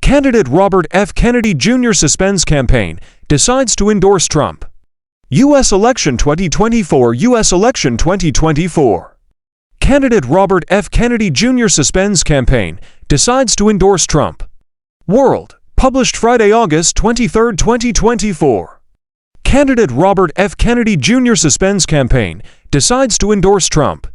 Candidate Robert F. Kennedy Jr. suspends campaign, decides to endorse Trump. U.S. Election 2024 U.S. Election 2024. Candidate Robert F. Kennedy Jr. suspends campaign, decides to endorse Trump. World, published Friday, August 23, 2024. Candidate Robert F. Kennedy Jr. suspends campaign, decides to endorse Trump.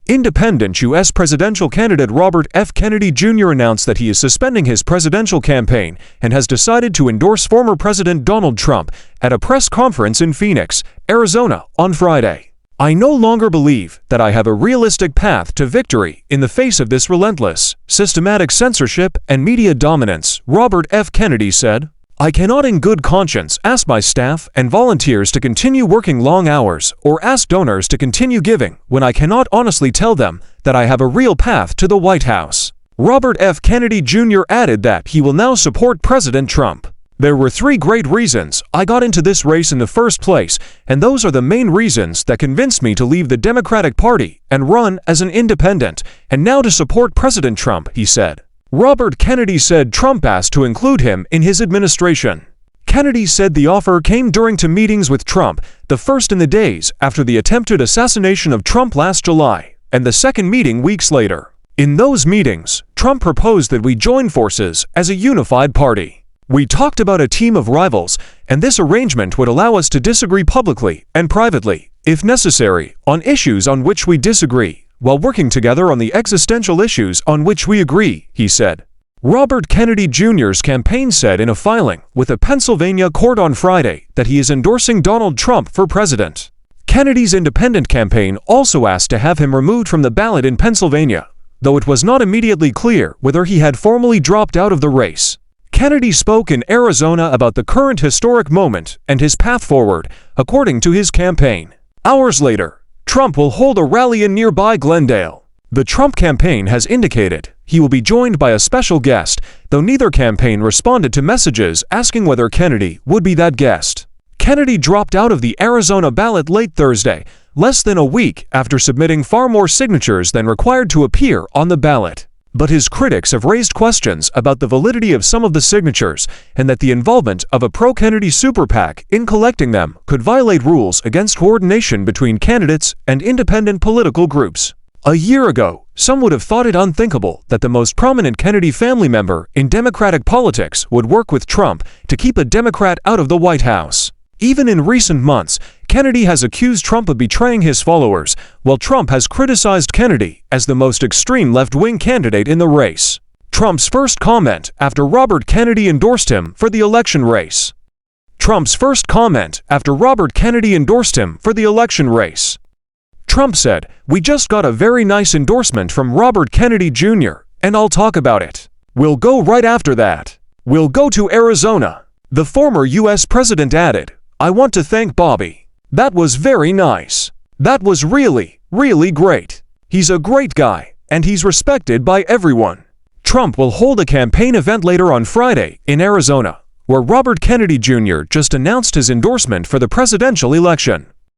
Independent U.S. presidential candidate Robert F. Kennedy Jr. announced that he is suspending his presidential campaign and has decided to endorse former President Donald Trump at a press conference in Phoenix, Arizona, on Friday. "I no longer believe that I have a realistic path to victory in the face of this relentless, systematic censorship and media dominance," Robert F. Kennedy said. "I cannot in good conscience ask my staff and volunteers to continue working long hours or ask donors to continue giving when I cannot honestly tell them that I have a real path to the White House." Robert F. Kennedy Jr. added that he will now support President Trump. "There were 3 great reasons I got into this race in the first place, and those are the main reasons that convinced me to leave the Democratic Party and run as an independent, and now to support President Trump," he said. Robert Kennedy said Trump asked to include him in his administration. Kennedy said the offer came during 2 meetings with Trump, the first in the days after the attempted assassination of Trump last July, and the second meeting weeks later. In those meetings, Trump proposed that we join forces as a unified party. "We talked about a team of rivals, and this arrangement would allow us to disagree publicly and privately, if necessary, on issues on which we disagree, while working together on the existential issues on which we agree," he said. Robert Kennedy Jr.'s campaign said in a filing with a Pennsylvania court on Friday that he is endorsing Donald Trump for president. Kennedy's independent campaign also asked to have him removed from the ballot in Pennsylvania, though it was not immediately clear whether he had formally dropped out of the race. Kennedy spoke in Arizona about the current historic moment and his path forward, according to his campaign. Hours later, Trump will hold a rally in nearby Glendale. The Trump campaign has indicated he will be joined by a special guest, though neither campaign responded to messages asking whether Kennedy would be that guest. Kennedy dropped out of the Arizona ballot late Thursday, less than a week after submitting far more signatures than required to appear on the ballot. But his critics have raised questions about the validity of some of the signatures and that the involvement of a pro-Kennedy super PAC in collecting them could violate rules against coordination between candidates and independent political groups. A year ago, some would have thought it unthinkable that the most prominent Kennedy family member in Democratic politics would work with Trump to keep a Democrat out of the White House. Even in recent months, Kennedy has accused Trump of betraying his followers, while Trump has criticized Kennedy as the most extreme left-wing candidate in the race. Trump's first comment after Robert Kennedy endorsed him for the election race. Trump's first comment after Robert Kennedy endorsed him for the election race. Trump said, "We just got a very nice endorsement from Robert Kennedy Jr., and I'll talk about it. We'll go right after that. We'll go to Arizona." The former U.S. president added, "I want to thank Bobby. That was very nice. That was really, really great. He's a great guy, and he's respected by everyone." Trump will hold a campaign event later on Friday in Arizona, where Robert Kennedy Jr. just announced his endorsement for the presidential election.